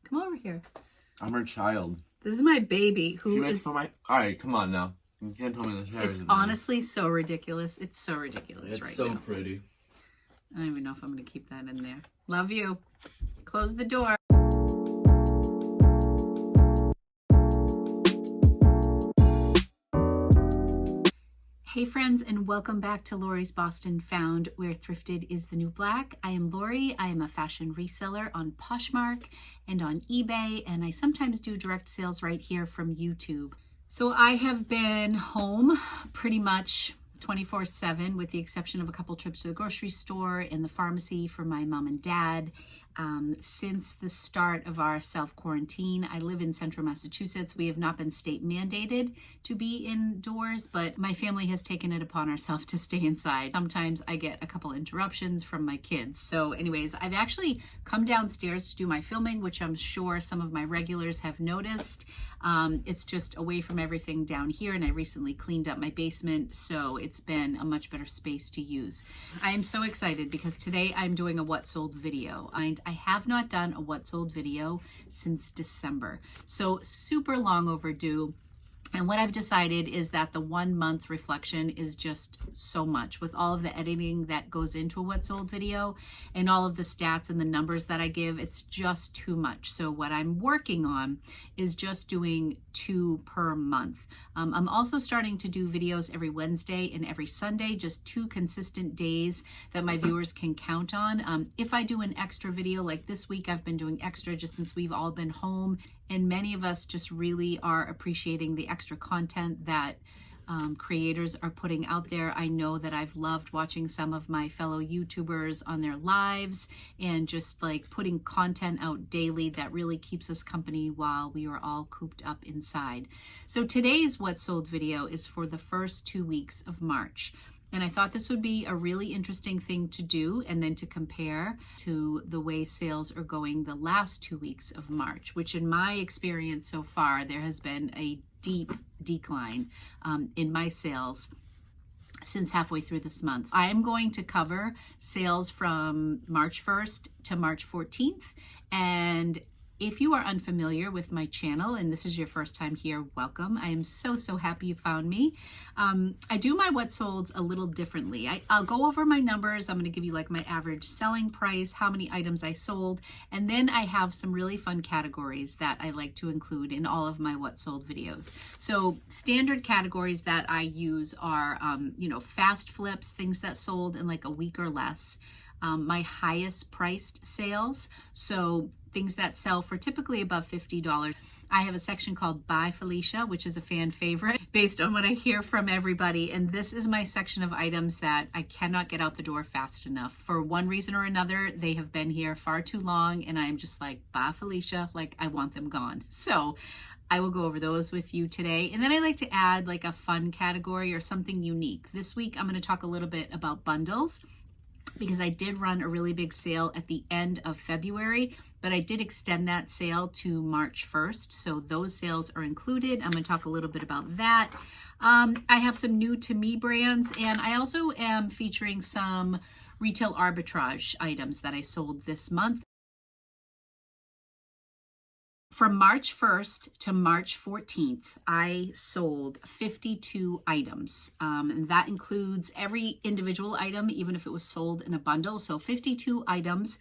Come over here. I'm her child. This is my baby who is... Alright, come on now. You can't tell me the hair. It's honestly so ridiculous. It's so ridiculous right now. It's so pretty. I don't even know if I'm going to keep that in there. Love you. Close the door. Hey friends, and welcome back to Lori's Boston Found, where thrifted is the new black. I am Lori. I am a fashion reseller on Poshmark and on eBay, and I sometimes do direct sales right here from YouTube. So I have been home pretty much 24/7 with the exception of a couple trips to the grocery store and the pharmacy for my mom and dad. Since the start of our self-quarantine, I live in central Massachusetts. We have not been state mandated to be indoors, but my family has taken it upon ourselves to stay inside. Sometimes I get a couple interruptions from my kids. So anyways, I've actually come downstairs to do my filming, which I'm sure some of my regulars have noticed. It's just away from everything down here, and I recently cleaned up my basement, so it's been a much better space to use. I am so excited because today I'm doing a what sold video, and I have not done a what sold video since December, so super long overdue. And what I've decided is that the 1 month reflection is just so much with all of the editing that goes into a what sold video and all of the stats and the numbers that I give. It's just too much. So what I'm working on is just doing 2 per month. I'm also starting to do videos every Wednesday and every Sunday, just 2 consistent days that my viewers can count on. If I do an extra video like this week, I've been doing extra just since we've all been home. And many of us just really are appreciating the extra content that creators are putting out there. I know that I've loved watching some of my fellow YouTubers on their lives and just like putting content out daily that really keeps us company while we are all cooped up inside. So today's What Sold video is for the first 2 weeks of March. And I thought this would be a really interesting thing to do and then to compare to the way sales are going the last 2 weeks of March, which in my experience so far, there has been a deep decline in my sales since halfway through this month. I am going to cover sales from March 1st to March 14th. And if you are unfamiliar with my channel and this is your first time here, welcome. I am so happy you found me. I do my what solds a little differently. I'll go over my numbers. I'm going to give you like my average selling price, how many items I sold, and then I have some really fun categories that I like to include in all of my what sold videos. So standard categories that I use are, fast flips, things that sold in like a week or less. My highest priced sales, so things that sell for typically above $50. I have a section called By Felicia, which is a fan favorite based on what I hear from everybody. And this is my section of items that I cannot get out the door fast enough. For one reason or another, they have been here far too long. And I'm just like, By Felicia, like I want them gone. So I will go over those with you today. And then I like to add like a fun category or something unique. This week, I'm going to talk a little bit about bundles, because I did run a really big sale at the end of February, but I did extend that sale to March 1st. So those sales are included. I'm going to talk a little bit about that. I have some new to me brands, and I also am featuring some retail arbitrage items that I sold this month. From March 1st to March 14th, I sold 52 items. And that includes every individual item, even if it was sold in a bundle. So 52 items.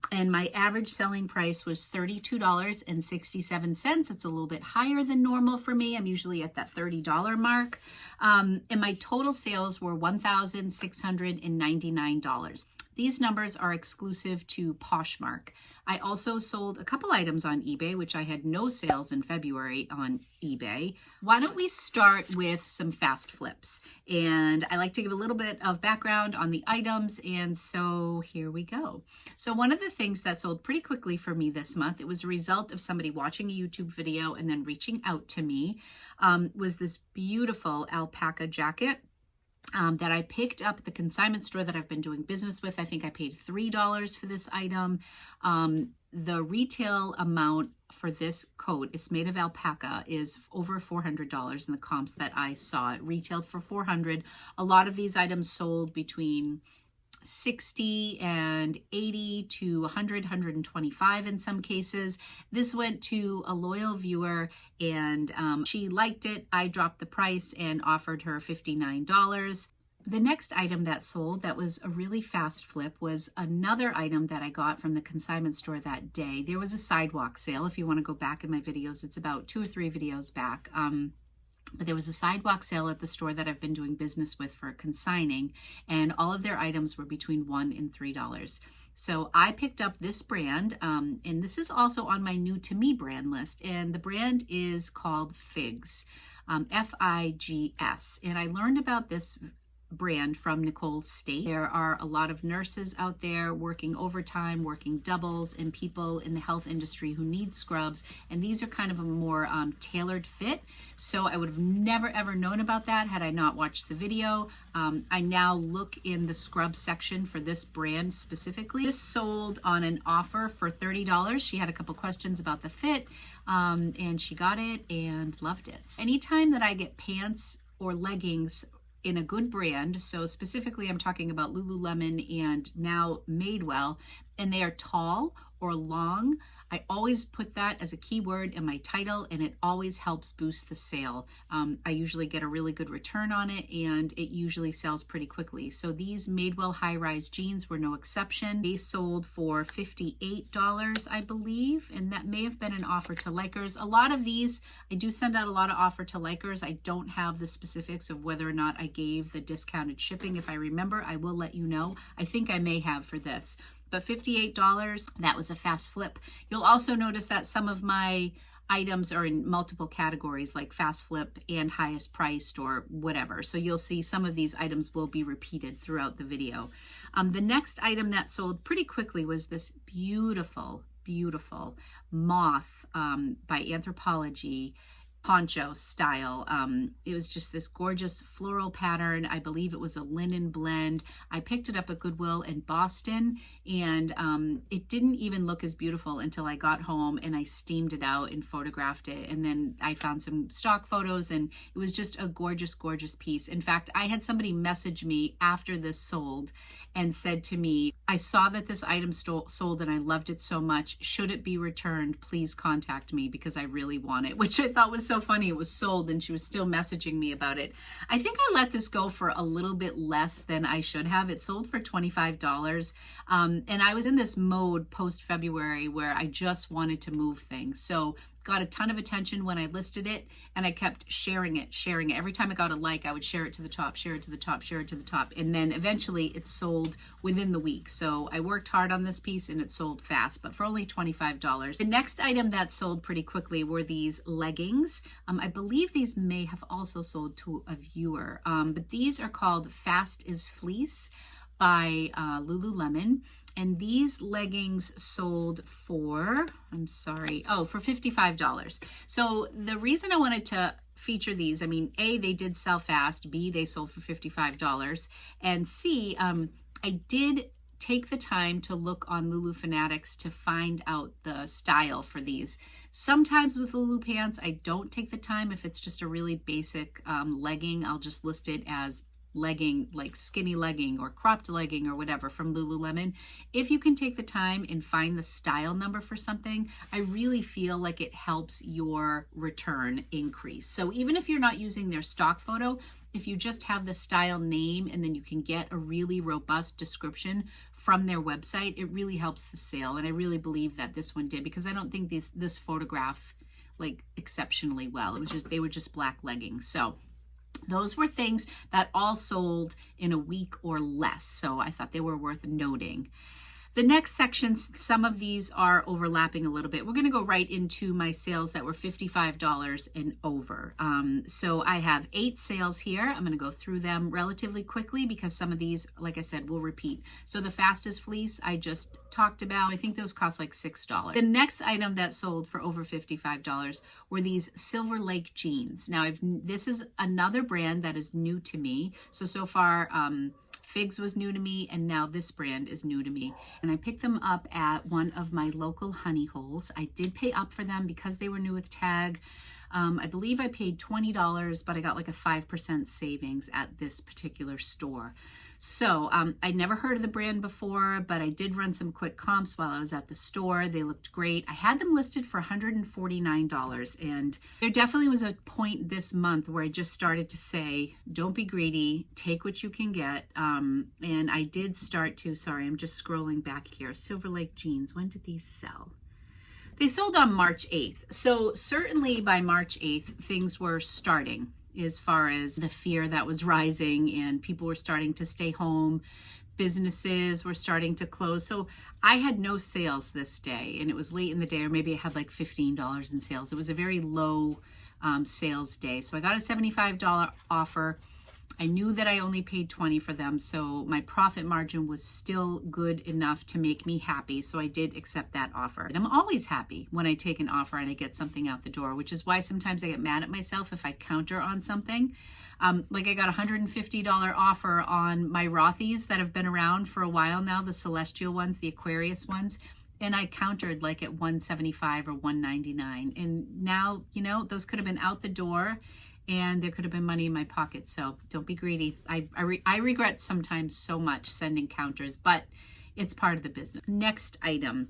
And my average selling price was $32.67. It's a little bit higher than normal for me. I'm usually at that $30 mark. And my total sales were $1,699. These numbers are exclusive to Poshmark. I also sold a couple items on eBay, which I had no sales in February on eBay. Why don't we start with some fast flips? And I like to give a little bit of background on the items, and so here we go. So one of the things that sold pretty quickly for me this month, it was a result of somebody watching a YouTube video and then reaching out to me, was this beautiful alpaca jacket that I picked up at the consignment store that I've been doing business with. I think I paid $3 for this item. The retail amount for this coat, it's made of alpaca, is over $400 in the comps that I saw. It retailed for $400. A lot of these items sold between 60 and 80 to 100, 125 in some cases. This went to a loyal viewer, and she liked it. I dropped the price and offered her $59. The next item that sold that was a really fast flip was another item that I got from the consignment store that day. There was a sidewalk sale. If you want to go back in my videos, it's about 2 or 3 videos back. But there was a sidewalk sale at the store that I've been doing business with for consigning, and all of their items were between $1 and $3. So I picked up this brand, and this is also on my new to me brand list, and the brand is called Figs, Figs. And I learned about this brand from Nicole State. There are a lot of nurses out there working overtime, working doubles, and people in the health industry who need scrubs, and these are kind of a more tailored fit. So I would have never ever known about that had I not watched the video. I now look in the scrub section for this brand specifically. This sold on an offer for $30. She had a couple questions about the fit, and she got it and loved it. Anytime that I get pants or leggings in a good brand, so specifically I'm talking about Lululemon and now Madewell, and they are tall or long, I always put that as a keyword in my title, and it always helps boost the sale. I usually get a really good return on it, and it usually sells pretty quickly. So these Madewell high-rise jeans were no exception. They sold for $58, I believe, and that may have been an offer to likers. A lot of these, I do send out a lot of offer to likers. I don't have the specifics of whether or not I gave the discounted shipping. If I remember, I will let you know. I think I may have for this. But $58, that was a fast flip. You'll also notice that some of my items are in multiple categories, like fast flip and highest priced or whatever. So you'll see some of these items will be repeated throughout the video. The next item that sold pretty quickly was this beautiful, beautiful moth by Anthropologie poncho style. It was just this gorgeous floral pattern. I believe it was a linen blend. I picked it up at Goodwill in Boston, and it didn't even look as beautiful until I got home and I steamed it out and photographed it. And then I found some stock photos, and it was just a gorgeous, gorgeous piece. In fact, I had somebody message me after this sold and said to me, I saw that this item sold and I loved it so much. Should it be returned, please contact me because I really want it, which I thought was so funny. It was sold and she was still messaging me about it. I think I let this go for a little bit less than I should have. It sold for $25. And I was in this mode post-February where I just wanted to move things. So got a ton of attention when I listed it, and I kept sharing it. Every time I got a like, I would share it to the top, share it to the top, share it to the top. And then eventually it sold within the week. So I worked hard on this piece and it sold fast, but for only $25. The next item that sold pretty quickly were these leggings. I believe these may have also sold to a viewer, but these are called Fast is Fleece by Lululemon. And these leggings sold for, for $55. So the reason I wanted to feature these, I mean, A, they did sell fast, B, they sold for $55, and C, I did take the time to look on Lulu Fanatics to find out the style for these. Sometimes with Lulu pants, I don't take the time. If it's just a really basic legging, I'll just list it as legging, like skinny legging or cropped legging or whatever from Lululemon. If you can take the time and find the style number for something, I really feel like it helps your return increase. So even if you're not using their stock photo, if you just have the style name and then you can get a really robust description from their website, it really helps the sale. And I really believe that this one did, because I don't think this photograph like exceptionally well. It was just, they were just black leggings. So those were things that all sold in a week or less, so I thought they were worth noting. The next sections, some of these are overlapping a little bit. We're going to go right into my sales that were $55 and over. So I have 8 sales here. I'm going to go through them relatively quickly because some of these, like I said, will repeat. So the Fastest Fleece I just talked about, I think those cost like $6. The next item that sold for over $55 were these Silver Lake jeans. Now, this is another brand that is new to me. So far, Figs was new to me, and now this brand is new to me. And I picked them up at one of my local honey holes. I did pay up for them because they were new with tag. I believe I paid $20, but I got like a 5% savings at this particular store. So I'd never heard of the brand before, but I did run some quick comps while I was at the store. They looked great. I had them listed for $149, and there definitely was a point this month where I just started to say, don't be greedy, take what you can get. And I did start to, sorry, I'm just scrolling back here. Silver Lake jeans, when did these sell? They sold on March 8th. So certainly by March 8th, things were starting as far as the fear that was rising and people were starting to stay home. Businesses were starting to close. So I had no sales this day, and it was late in the day, or maybe I had like $15 in sales. It was a very low sales day. So I got a $75 offer. I knew that I only paid $20 for them, so my profit margin was still good enough to make me happy, so I did accept that offer. And I'm always happy when I take an offer and I get something out the door, which is why sometimes I get mad at myself if I counter on something. Like I got a $150 offer on my Rothy's that have been around for a while now, the Celestial ones, the Aquarius ones, and I countered like at $175 or $199. And now, you know, those could have been out the door, and there could have been money in my pocket. So don't be greedy. I regret sometimes so much sending counters, but it's part of the business. Next item,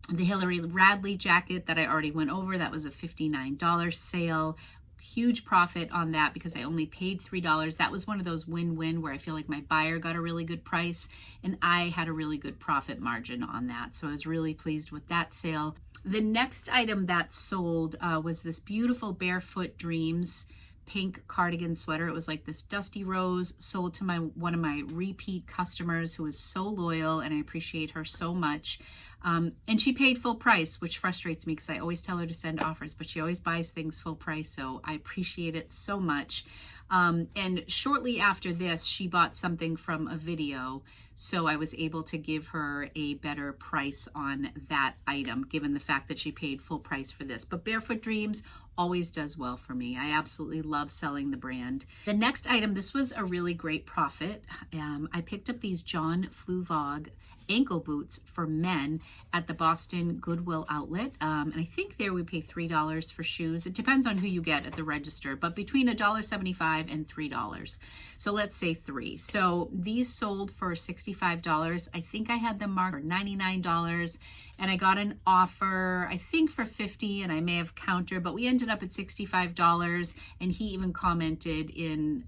the Hillary Radley jacket that I already went over. That was a $59 sale. Huge profit on that because I only paid $3. That was one of those win-win where I feel like my buyer got a really good price and I had a really good profit margin on that. So I was really pleased with that sale. The next item that sold was this beautiful Barefoot Dreams pink cardigan sweater. It was like this dusty rose, sold to one of my repeat customers who is so loyal, and I appreciate her so much. And she paid full price, which frustrates me because I always tell her to send offers, but she always buys things full price, so I appreciate it so much. And shortly after this, she bought something from a video, so I was able to give her a better price on that item, given the fact that she paid full price for this. But Barefoot Dreams always does well for me. I absolutely love selling the brand. The next item, this was a really great profit. I picked up these John Fluvog ankle boots for men at the Boston Goodwill outlet. And I think there we pay $3 for shoes. It depends on who you get at the register, but between $1.75 and $3. So let's say $3. So these sold for $65. I think I had them marked for $99. And I got an offer, I think for $50, and I may have countered, but we ended up at $65. And he even commented in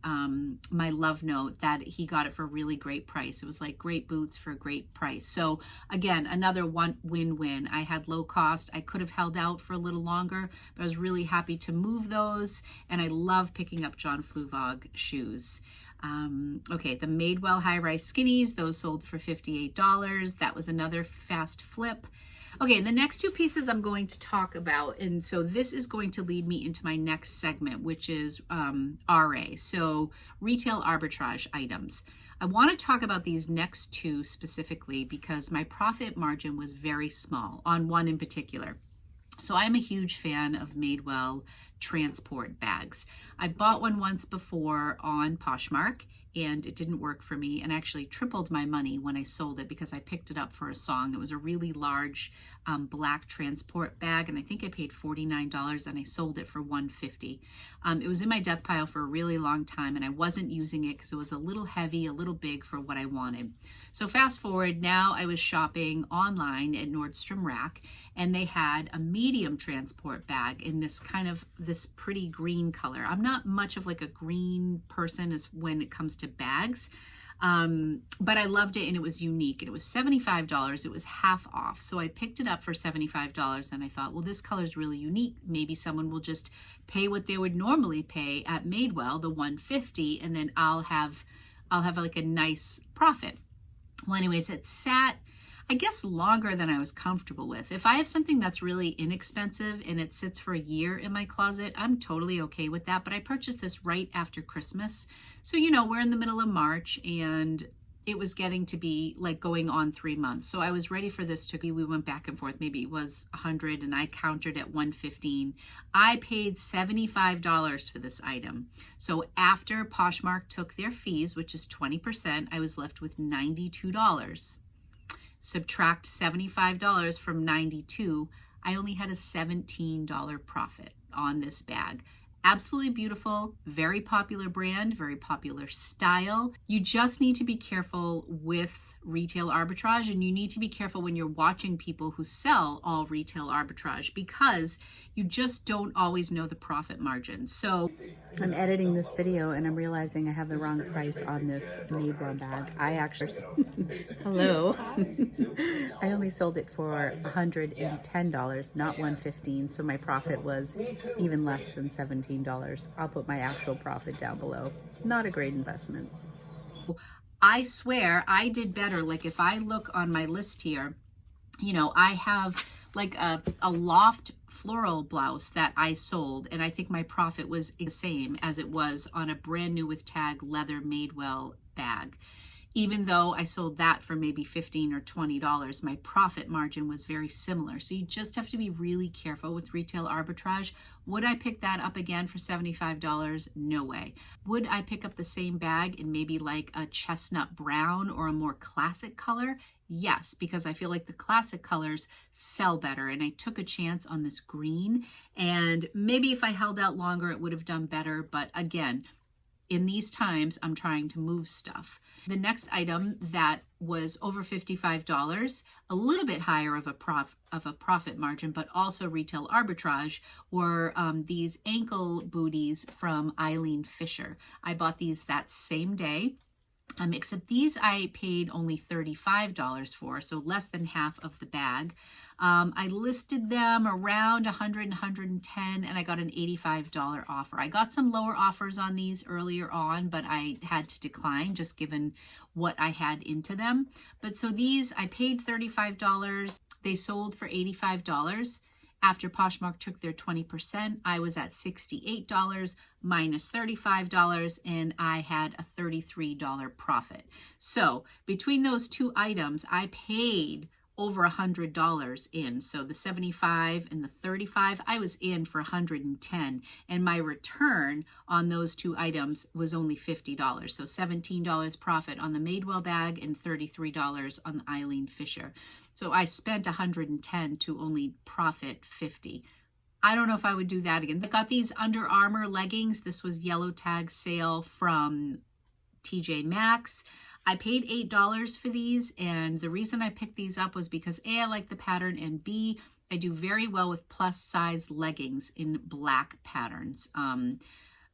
my love note that he got it for a really great price. It was like great boots for a great price. So again, another one win-win. I had low cost. I could have held out for a little longer, but I was really happy to move those. And I love picking up John Fluvog shoes. Okay, the Madewell high-rise skinnies, those sold for $58. That was another fast flip. Okay, the next two pieces I'm going to talk about, and so this is going to lead me into my next segment, which is RA, so retail arbitrage items. I want to talk about these next two specifically because my profit margin was very small on one in particular. So I'm a huge fan of Madewell transport bags. I bought one once before on Poshmark and it didn't work for me, and actually tripled my money when I sold it because I picked it up for a song. It was a really large black transport bag, and I think I paid $49 and I sold it for $150. It was in my death pile for a really long time and I wasn't using it because it was a little heavy, a little big for what I wanted. So fast forward, now I was shopping online at Nordstrom Rack and they had a medium transport bag in this kind of this pretty green color. I'm not much of like a green person as when it comes to bags, but I loved it and it was unique and it was $75. It was half off. So I picked it up for $75 and I thought, well, this color is really unique. Maybe someone will just pay what they would normally pay at Madewell, the $150, and then I'll have like a nice profit. Well, anyways, it sat, I guess, longer than I was comfortable with. If I have something that's really inexpensive and it sits for a year in my closet, I'm totally okay with that. But I purchased this right after Christmas. So, you know, we're in the middle of March and it was getting to be like going on 3 months. So I was ready for this to be, we went back and forth. Maybe it was 100 and I countered at 115. I paid $75 for this item. So after Poshmark took their fees, which is 20%, I was left with $92. Subtract $75 from $92, I only had a $17 profit on this bag. Absolutely beautiful, very popular brand, very popular style. You just need to be careful with retail arbitrage, and you need to be careful when you're watching people who sell all retail arbitrage, because you just don't always know the profit margins. So I'm editing this video and I'm realizing I have the wrong price on this Madewell bag. I actually, hello, I only sold it for $110, not $115, so my profit was even less than $17. I'll put my actual profit down below. Not a great investment. I swear I did better. Like if I look on my list here, you know, I have like a loft floral blouse that I sold, and I think my profit was the same as it was on a brand new with tag leather Madewell bag. Even though I sold that for maybe $15 or $20, my profit margin was very similar. So you just have to be really careful with retail arbitrage. Would I pick that up again for $75? No way. Would I pick up the same bag in maybe like a chestnut brown or a more classic color? Yes, because I feel like the classic colors sell better, and I took a chance on this green, and maybe if I held out longer it would have done better. But again, in these times, I'm trying to move stuff. The next item that was over $55, a little bit higher of a profit margin, but also retail arbitrage, were these ankle booties from Eileen Fisher. I bought these that same day. Except these I paid only $35 for, so less than half of the bag. I listed them around $100 and $110, and I got an $85 offer. I got some lower offers on these earlier on, but I had to decline just given what I had into them. But so these, I paid $35. They sold for $85. After Poshmark took their 20%, I was at $68 minus $35, and I had a $33 profit. So between those two items, I paid over $100 in. So the 75 and the 35, I was in for 110, and my return on those two items was only $50. So $17 profit on the Madewell bag and $33 on the Eileen Fisher. So I spent 110 to only profit 50. I don't know if I would do that again. I got these Under Armour leggings. This was yellow tag sale from TJ Maxx. I paid $8 for these, and the reason I picked these up was because A, I like the pattern, and B, I do very well with plus size leggings in black patterns.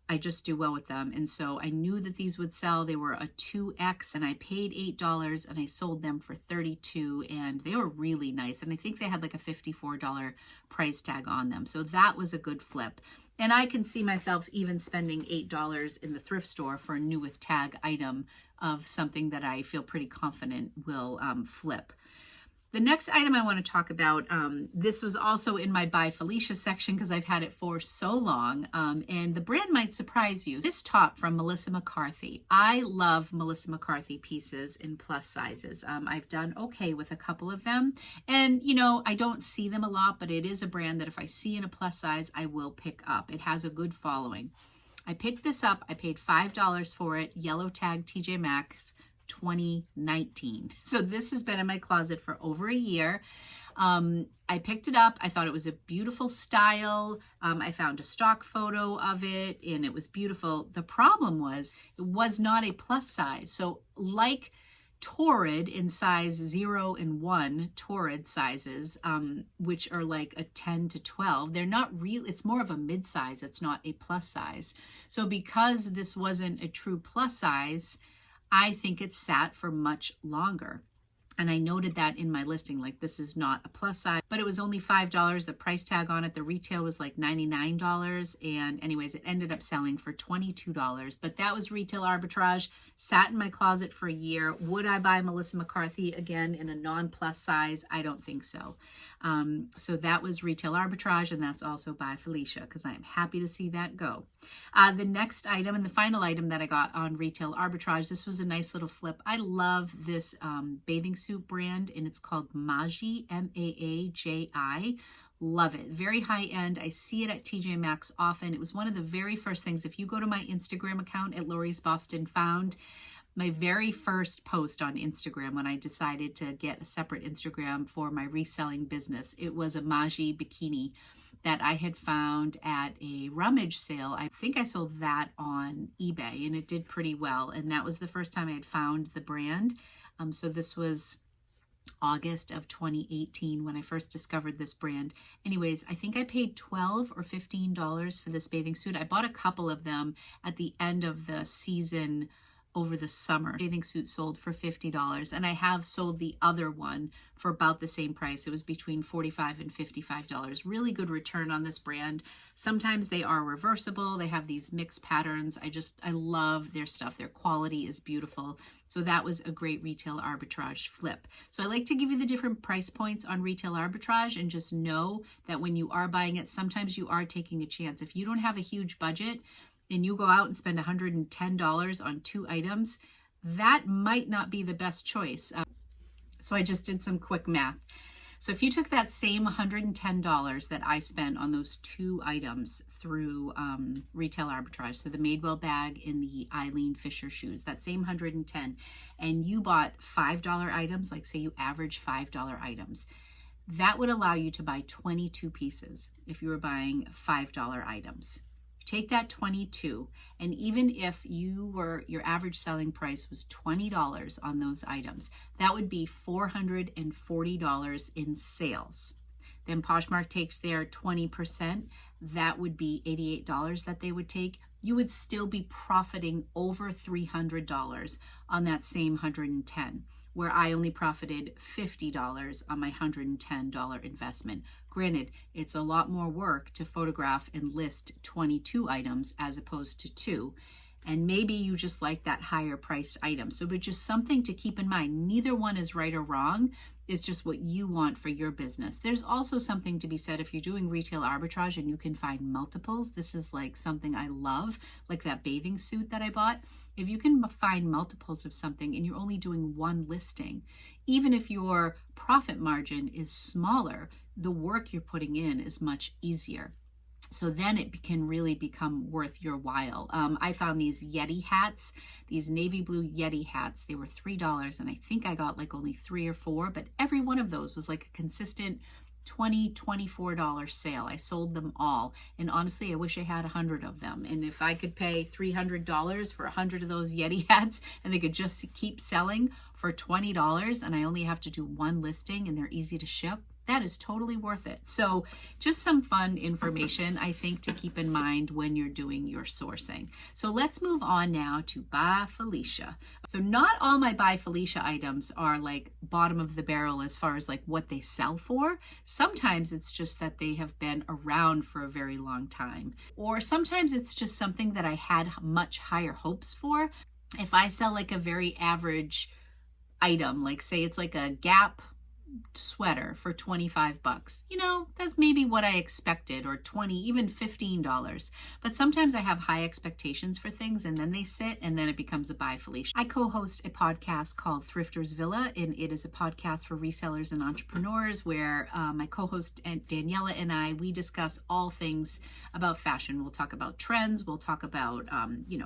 I just do well with them, and so I knew that these would sell. They were a 2X, and I paid $8, and I sold them for $32, and they were really nice, and I think they had like a $54 price tag on them, so that was a good flip. And I can see myself even spending $8 in the thrift store for a new with tag item of something that I feel pretty confident will flip. The next item I want to talk about, this was also in my By Felicia section because I've had it for so long, and the brand might surprise you. This top from Melissa McCarthy. I love Melissa McCarthy pieces in plus sizes. I've done okay with a couple of them, and you know, I don't see them a lot, but it is a brand that if I see in a plus size, I will pick up. It has a good following. I picked this up. I paid $5 for it, yellow tag TJ Maxx, 2019. So this has been in my closet for over a year. I picked it up. I thought it was a beautiful style. I found a stock photo of it and it was beautiful. The problem was it was not a plus size. So like Torrid in size 0 and 1, Torrid sizes, which are like a 10 to 12, they're not real. It's more of a mid size. It's not a plus size. So because this wasn't a true plus size, I think it sat for much longer. And I noted that in my listing, like this is not a plus size, but it was only $5. The price tag on it, the retail was like $99. And anyways, it ended up selling for $22, but that was retail arbitrage, sat in my closet for a year. Would I buy Melissa McCarthy again in a non-plus size? I don't think so. So that was retail arbitrage, and that's also By Felicia because I am happy to see that go. The next item and the final item that I got on retail arbitrage, this was a nice little flip. I love this bathing suit brand, and it's called Maaji, M-A-A-J-I. Love it. Very high end. I see it at TJ Maxx often. It was one of the very first things. If you go to my Instagram account at LORIBOSTONFOUND, my very first post on Instagram when I decided to get a separate Instagram for my reselling business, it was a Maaji bikini. that I had found at a rummage sale. I think I sold that on eBay and it did pretty well. And that was the first time I had found the brand. So this was August of 2018 when I first discovered this brand. Anyways, I think I paid $12 or $15 for this bathing suit. I bought a couple of them at the end of the season over the summer. Bathing suit sold for $50, and I have sold the other one for about the same price. It was between $45 and $55. Really good return on this brand. Sometimes they are reversible. They have these mixed patterns. I love their stuff. Their quality is beautiful. So that was a great retail arbitrage flip. So I like to give you the different price points on retail arbitrage, and just know that when you are buying it, sometimes you are taking a chance. If you don't have a huge budget, and you go out and spend $110 on 2 items, that might not be the best choice. So I just did some quick math. So if you took that same $110 that I spent on those 2 items through retail arbitrage, so the Madewell bag and the Eileen Fisher shoes, that same $110, and you bought $5 items, like say you average $5 items, that would allow you to buy 22 pieces if you were buying $5 items. Take that 22, and even if your average selling price was $20 on those items, that would be $440 in sales. Then Poshmark takes their 20%, that would be $88 that they would take. You would still be profiting over $300 on that same $110, where I only profited $50 on my $110 investment. Granted, it's a lot more work to photograph and list 22 items as opposed to 2. And maybe you just like that higher priced item. So, but just something to keep in mind. Neither one is right or wrong. It's just what you want for your business. There's also something to be said if you're doing retail arbitrage and you can find multiples. This is like something I love, like that bathing suit that I bought. If you can find multiples of something and you're only doing 1 listing, even if your profit margin is smaller, the work you're putting in is much easier. So then it can really become worth your while. I found these Yeti hats, these navy blue Yeti hats. They were $3, and I think I got like only 3 or 4, but every one of those was like a consistent $20, $24 sale. I sold them all. And honestly, I wish I had 100 of them. And if I could pay $300 for 100 of those Yeti hats and they could just keep selling for $20 and I only have to do 1 listing and they're easy to ship, that is totally worth it. So just some fun information, I think, to keep in mind when you're doing your sourcing. So let's move on now to By Felicia. So not all my By Felicia items are like bottom of the barrel as far as like what they sell for. Sometimes it's just that they have been around for a very long time. Or sometimes it's just something that I had much higher hopes for. If I sell like a very average item, like say it's like a Gap sweater for $25, you know, that's maybe what I expected, or $20, even $15. But sometimes I have high expectations for things and then they sit and then it becomes a By Felicia. I co-host a podcast called Thrifters Villa, and it is a podcast for resellers and entrepreneurs where my co-host Daniela and I, we discuss all things about fashion. We'll talk about trends, we'll talk about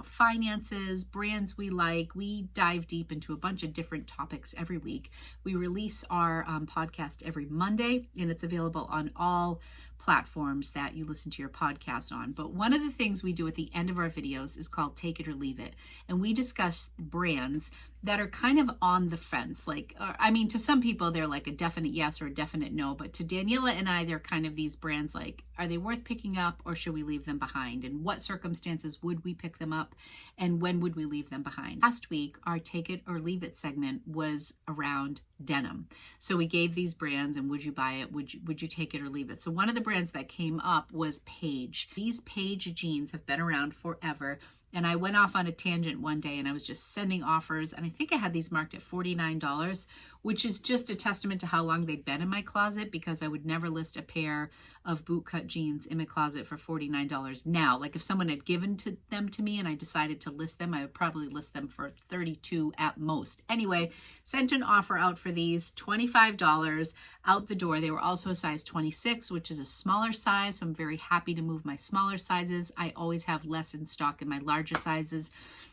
finances, brands we like. We dive deep into a bunch of different topics every week. We release our podcast every Monday, and it's available on all platforms that you listen to your podcast on. But one of the things we do at the end of our videos is called Take It or Leave It. And we discuss brands that are kind of on the fence. Like, I mean, to some people, they're like a definite yes or a definite no. But to Daniela and I, they're kind of these brands like, are they worth picking up or should we leave them behind? And what circumstances would we pick them up? And when would we leave them behind? Last week, our Take It or Leave It segment was around denim. So we gave these brands and would you buy it? Would you take it or leave it? So one of the brands that came up was Paige. These Paige jeans have been around forever. And I went off on a tangent one day and I was just sending offers. And I think I had these marked at $49, which is just a testament to how long they'd been in my closet, because I would never list a pair of bootcut jeans in my closet for $49 now. Like if someone had given them to me and I decided to list them, I would probably list them for $32 at most. Anyway, sent an offer out for these, $25 out the door. They were also a size 26, which is a smaller size. So I'm very happy to move my smaller sizes. I always have less in stock in my larger sizes.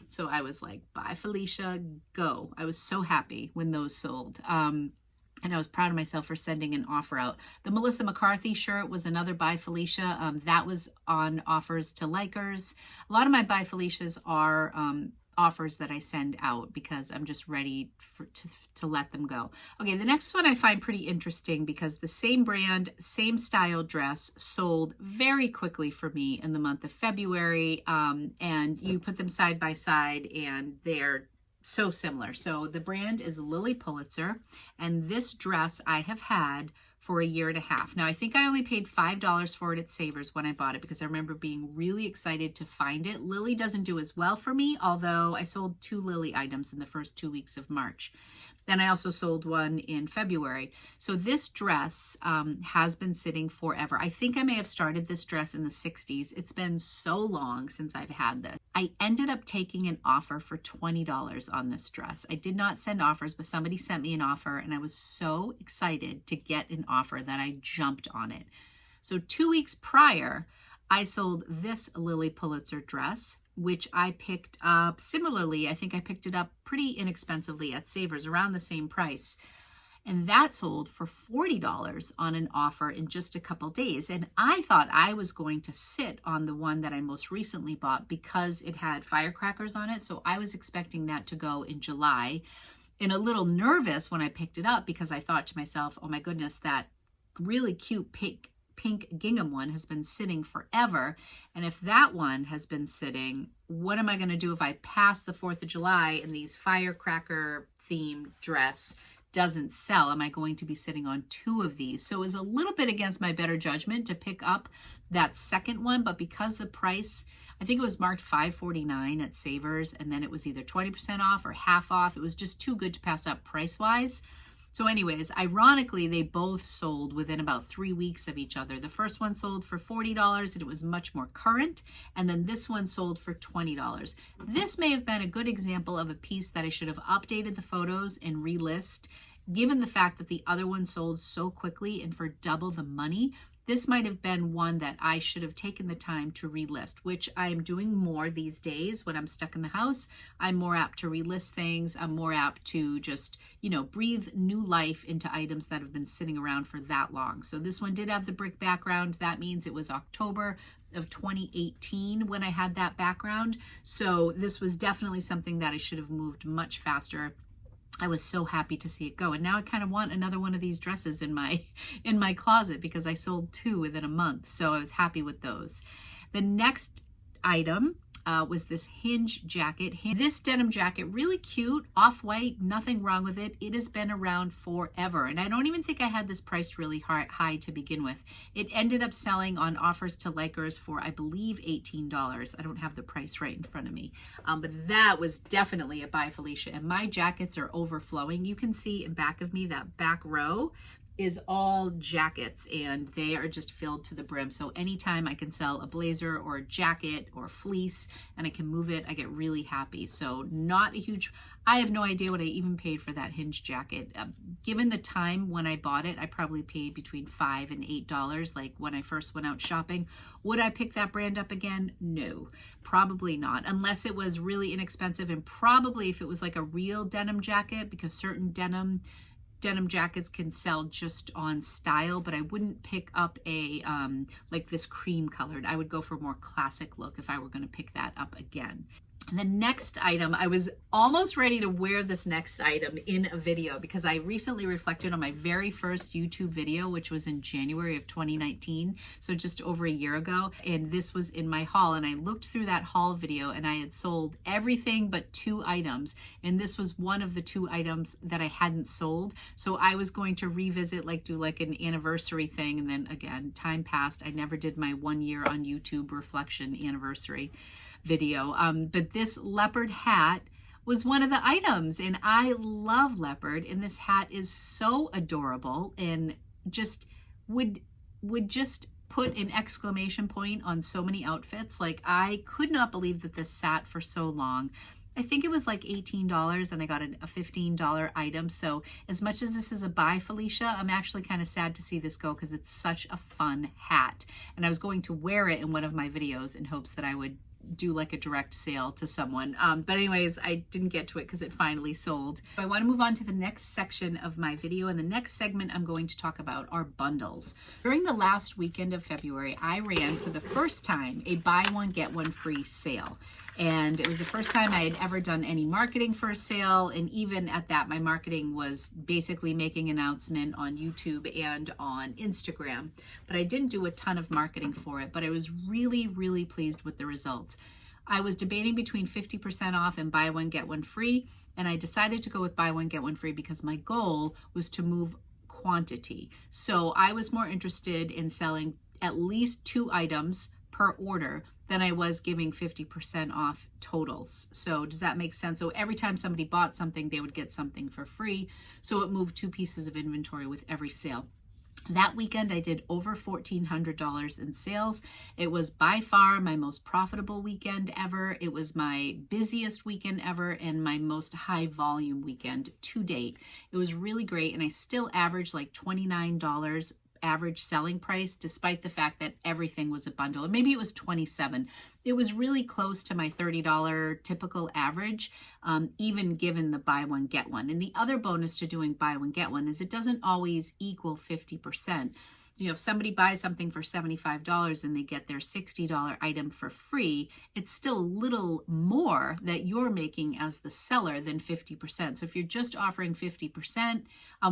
So I was like, By Felicia, go. I was so happy when those sold. and I was proud of myself for sending an offer out. The Melissa McCarthy shirt was another by Felicia. That was on offers to likers. A lot of my by Felicias are offers that I send out because I'm just ready to let them go. Okay, the next one I find pretty interesting because the same brand, same style dress sold very quickly for me in the month of February. And you put them side by side and they're so similar. So the brand is Lily Pulitzer, and this dress I have had for a year and a half. Now, I think I only paid $5 for it at Savers when I bought it because I remember being really excited to find it. Lily doesn't do as well for me, although I sold 2 Lily items in the first 2 weeks of March. Then I also sold one in February. So this dress has been sitting forever. I think I may have started this dress in the 60s. It's been so long since I've had this. I ended up taking an offer for $20 on this dress. I did not send offers, but somebody sent me an offer and I was so excited to get an offer that I jumped on it. So 2 weeks prior, I sold this Lily Pulitzer dress, which I picked up similarly. I think I picked it up pretty inexpensively at Savers, around the same price. And that sold for $40 on an offer in just a couple days. And I thought I was going to sit on the one that I most recently bought because it had firecrackers on it. So I was expecting that to go in July. And a little nervous when I picked it up because I thought to myself, oh my goodness, that really cute pink gingham one has been sitting forever. And if that one has been sitting, what am I going to do if I pass the 4th of July and these firecracker themed dress doesn't sell? Am I going to be sitting on 2 of these? So it was a little bit against my better judgment to pick up that second one, but because the price, I think it was marked $5.49 at Savers, and then it was either 20% off or half off. It was just too good to pass up price-wise. So anyways, ironically, they both sold within about 3 weeks of each other. The first one sold for $40 and it was much more current. And then this one sold for $20. This may have been a good example of a piece that I should have updated the photos and relist. Given the fact that the other one sold so quickly and for double the money, this might have been one that I should have taken the time to relist, which I'm doing more these days when I'm stuck in the house. I'm more apt to relist things. I'm more apt to just, breathe new life into items that have been sitting around for that long. So this one did have the brick background. That means it was October of 2018 when I had that background. So this was definitely something that I should have moved much faster. I was so happy to see it go. And now I kind of want another one of these dresses in my closet because I sold 2 within a month. So I was happy with those. The next item was this hinge jacket. This denim jacket, really cute, off-white, nothing wrong with it. It has been around forever. And I don't even think I had this priced really high to begin with. It ended up selling on offers to likers for, I believe, $18. I don't have the price right in front of me. But that was definitely a by Felicia. And my jackets are overflowing. You can see in back of me, that back row is all jackets and they are just filled to the brim. So anytime I can sell a blazer or a jacket or a fleece and I can move it, I get really happy. So not a huge, I have no idea what I even paid for that hinge jacket. Given the time when I bought it, I probably paid between $5 and $8 like when I first went out shopping. Would I pick that brand up again? No, probably not, unless it was really inexpensive, and probably if it was like a real denim jacket, because certain denim jackets can sell just on style, but I wouldn't pick up a like this cream colored. I would go for a more classic look if I were going to pick that up again. And the next item, I was almost ready to wear this next item in a video because I recently reflected on my very first YouTube video, which was in January of 2019, so just over a year ago. And this was in my haul, and I looked through that haul video and I had sold everything but 2 items. And this was one of the 2 items that I hadn't sold. So I was going to revisit, do an anniversary thing. And then again, time passed. I never did my 1 year on YouTube reflection anniversary video. But this leopard hat was one of the items, and I love leopard, and this hat is so adorable and just would just put an exclamation point on so many outfits. Like, I could not believe that this sat for so long. I think it was like $18 and I got a $15 item. So as much as this is a by Felicia, I'm actually kind of sad to see this go because it's such a fun hat. And I was going to wear it in one of my videos in hopes that I would do like a direct sale to someone. But anyways, I didn't get to it because it finally sold. I want to move on to the next section of my video. In the next segment, I'm going to talk about our bundles. During the last weekend of February, I ran for the first time a buy one, get one free sale. And it was the first time I had ever done any marketing for a sale. And even at that, my marketing was basically making an announcement on YouTube and on Instagram. But I didn't do a ton of marketing for it. But I was really, really pleased with the results. I was debating between 50% off and buy one, get one free. And I decided to go with buy one, get one free because my goal was to move quantity. So I was more interested in selling at least 2 items per order than I was giving 50% off totals. So does that make sense? So every time somebody bought something, they would get something for free. So it moved 2 pieces of inventory with every sale. That weekend, I did over $1,400 in sales. It was by far my most profitable weekend ever. It was my busiest weekend ever and my most high volume weekend to date. It was really great. And I still averaged like $29 average selling price, despite the fact that everything was a bundle, or maybe it was $27. It was really close to my $30 typical average, even given the buy one, get one. And the other bonus to doing buy one, get one is it doesn't always equal 50%. You know, if somebody buys something for $75 and they get their $60 item for free, it's still a little more that you're making as the seller than 50%. So if you're just offering 50%,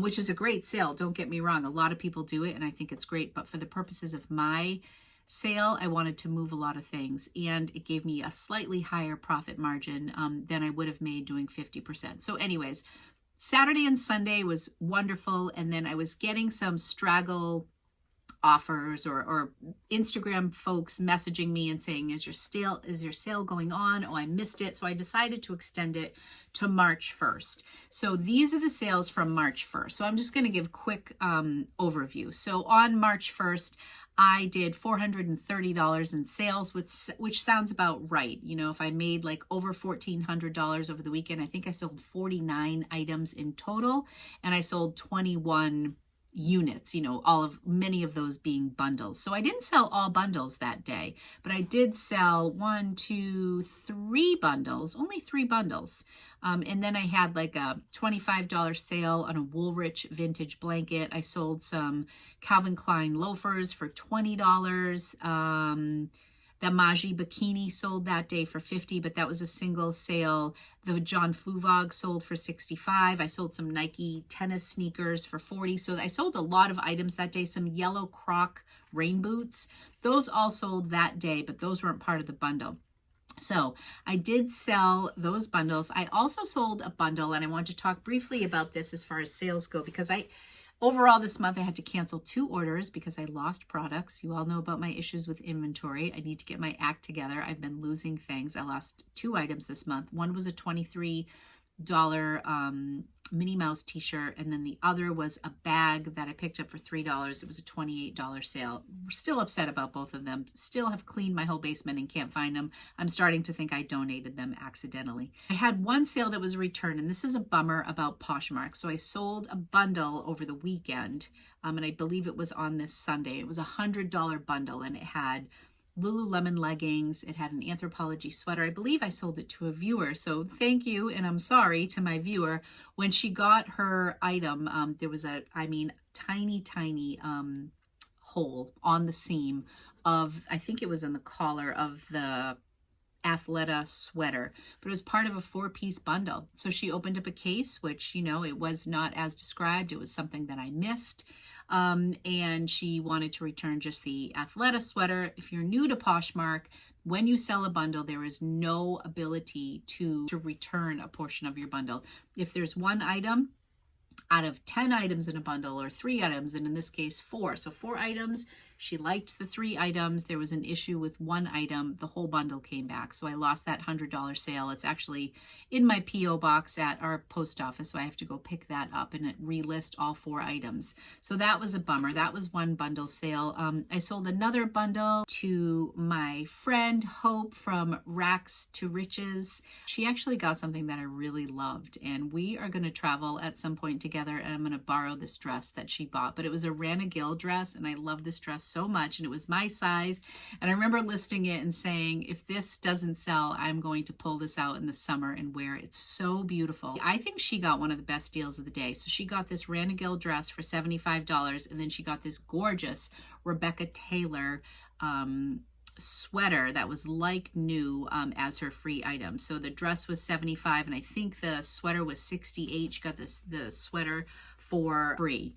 which is a great sale, don't get me wrong, a lot of people do it and I think it's great, but for the purposes of my sale, I wanted to move a lot of things and it gave me a slightly higher profit margin than I would have made doing 50%. So anyways, Saturday and Sunday was wonderful, and then I was getting some straggle offers or Instagram folks messaging me and saying, is your sale going on? Oh, I missed it. So I decided to extend it to March 1st. So these are the sales from March 1st. So I'm just going to give a quick overview. So on March 1st, I did $430 in sales, which sounds about right. You know, if I made like over $1,400 over the weekend, I think I sold 49 items in total, and I sold 21 units, you know, many of those being bundles. So I didn't sell all bundles that day, but I did sell 1, 2, 3 bundles, only 3 bundles. And then I had like a $25 sale on a Woolrich vintage blanket. I sold some Calvin Klein loafers for $20. The Maji bikini sold that day for $50, but that was a single sale. The John Fluvog sold for $65. I sold some Nike tennis sneakers for $40. So I sold a lot of items that day. Some yellow Croc rain boots. Those all sold that day, but those weren't part of the bundle. So I did sell those bundles. I also sold a bundle, and I want to talk briefly about this as far as sales go, because overall, this month I had to cancel 2 orders because I lost products. You all know about my issues with inventory. I need to get my act together. I've been losing things. I lost 2 items this month. One was a $23 Minnie Mouse t-shirt, and then the other was a bag that I picked up for $3. It was a $28 sale. We're still upset about both of them. Still have cleaned my whole basement and can't find them. I'm starting to think I donated them accidentally. I had one sale that was a return, and this is a bummer about Poshmark. So I sold a bundle over the weekend, and I believe it was on this Sunday. It was a $100 bundle, and it had Lululemon leggings. It had an Anthropologie sweater. I believe I sold it to a viewer. So thank you, and I'm sorry to my viewer. When she got her item, there was a, tiny hole on the seam of, I think it was in the collar of the Athleta sweater, but it was part of a 4-piece bundle. So she opened up a case, which, you know, it was not as described. It was something that I missed. And she wanted to return just the Athleta sweater. If you're new to Poshmark, when you sell a bundle, there is no ability to return a portion of your bundle. If there's one item out of 10 items in a bundle, or 3 items, and in this case 4. So 4 items, she liked the 3 items. There was an issue with 1 item. The whole bundle came back. So I lost that $100 sale. It's actually in my P.O. box at our post office. So I have to go pick that up and relist all 4 items. So that was a bummer. That was one bundle sale. I sold another bundle to my friend Hope from Racks to Riches. She actually got something that I really loved, and we are going to travel at some point together, and I'm going to borrow this dress that she bought. But it was a Rana Gill dress, and I love this dress so much, and it was my size. And I remember listing it and saying, if this doesn't sell, I'm going to pull this out in the summer and wear it. It's so beautiful. I think she got one of the best deals of the day. So she got this Ranagil dress for $75, and then she got this gorgeous Rebecca Taylor sweater that was like new as her free item. So the dress was $75, and I think the sweater was $68. She got the sweater for free.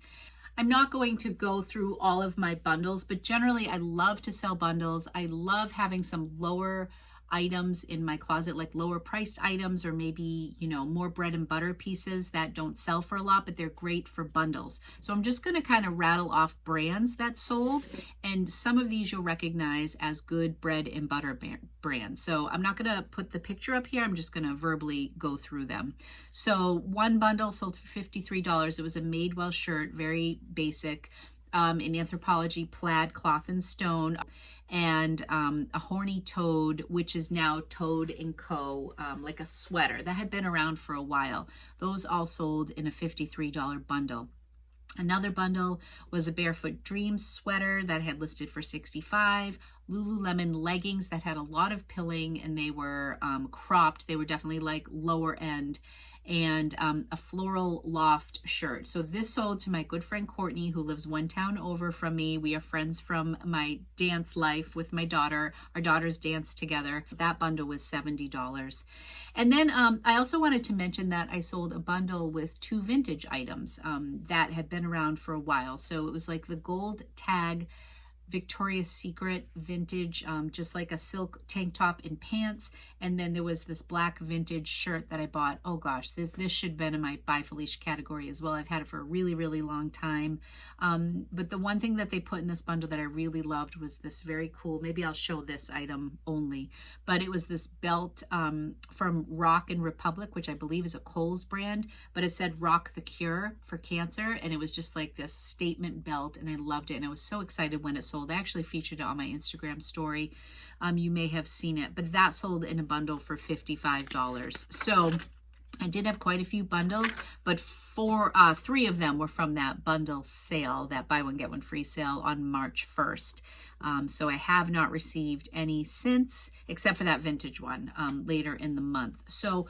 I'm not going to go through all of my bundles, but generally I love to sell bundles. I love having some lower items in my closet, like lower priced items, or maybe, you know, more bread and butter pieces that don't sell for a lot, but they're great for bundles. So I'm just going to kind of rattle off brands that sold, and some of these you'll recognize as good bread and butter brands. So I'm not going to put the picture up here. I'm just going to verbally go through them. So one bundle sold for $53. It was a Madewell shirt, very basic, in Anthropologie plaid cloth and stone, and a Horny Toad, which is now Toad & Co., like a sweater that had been around for a while. Those all sold in a $53 bundle. Another bundle was a Barefoot Dreams sweater that had listed for $65, Lululemon leggings that had a lot of pilling, and they were cropped. They were definitely like lower end, and a floral loft shirt. So this sold to my good friend Courtney, who lives one town over from me. We are friends from my dance life with my daughter. Our daughters dance together. That bundle was $70. And then I also wanted to mention that I sold a bundle with 2 vintage items that had been around for a while. So it was like the gold tag Victoria's Secret vintage, just like a silk tank top and pants. And then there was this black vintage shirt that I bought. Oh gosh, this should have been in my By Felicia category as well. I've had it for a really, really long time. But the one thing that they put in this bundle that I really loved was this very cool, maybe I'll show this item only, but it was this belt from Rock and Republic, which I believe is a Kohl's brand, but it said Rock the Cure for cancer. And it was just like this statement belt, and I loved it. And I was so excited when it sold. I actually featured it on my Instagram story. You may have seen it, but that sold in a bundle for $55. So I did have quite a few bundles, but 3 of them were from that bundle sale, that buy one get one free sale on March 1st. So I have not received any since, except for that vintage one later in the month. So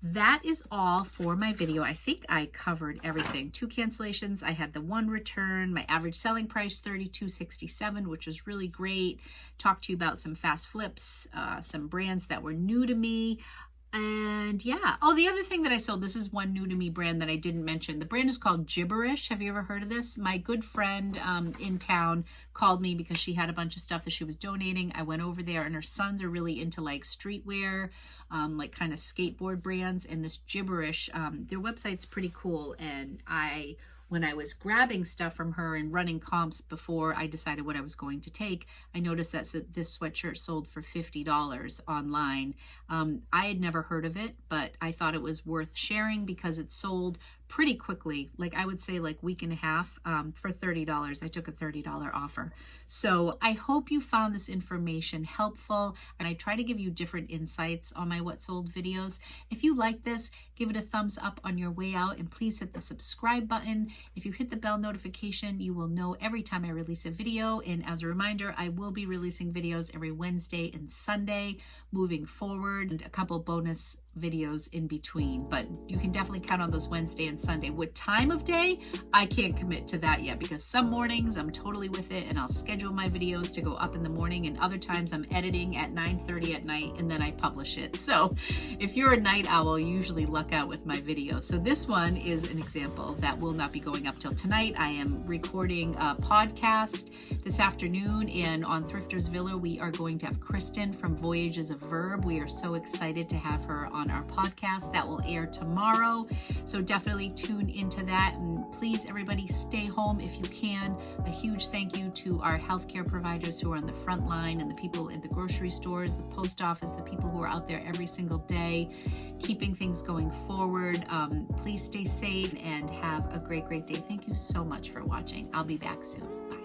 that is all for my video. I think I covered everything. 2 cancellations. I had the 1 return. My average selling price, $32.67, which was really great. Talked to you about some fast flips, some brands that were new to me. And yeah. Oh, the other thing that I sold, this is one new to me brand that I didn't mention. The brand is called Gibberish. Have you ever heard of this? My good friend in town called me because she had a bunch of stuff that she was donating. I went over there, and her sons are really into like streetwear, like kind of skateboard brands, and this Gibberish, their website's pretty cool. And when I was grabbing stuff from her and running comps before I decided what I was going to take, I noticed that this sweatshirt sold for $50 online. I had never heard of it, but I thought it was worth sharing because it sold pretty quickly. Like I would say like week and a half for $30. I took a $30 offer. So I hope you found this information helpful, and I try to give you different insights on my What Sold videos. If you like this, give it a thumbs up on your way out, and please hit the subscribe button. If you hit the bell notification, you will know every time I release a video. And as a reminder, I will be releasing videos every Wednesday and Sunday moving forward, and a couple bonus videos in between, but you can definitely count on those Wednesday and Sunday. What time of day? I can't commit to that yet, because some mornings I'm totally with it and I'll schedule my videos to go up in the morning, and other times I'm editing at 9:30 at night and then I publish it. So if you're a night owl, you usually luck out with my videos. So this one is an example that will not be going up till tonight. I am recording a podcast this afternoon, and on Thrifters Villa we are going to have Kristen from Voyages of Verb. We are so excited to have her on our podcast. That will air tomorrow, so definitely tune into that. And please, everybody, stay home if you can. A huge thank you to our healthcare providers who are on the front line, and the people in the grocery stores, the post office, the people who are out there every single day keeping things going forward. Please stay safe and have a great day. Thank you so much for watching. I'll be back soon. Bye.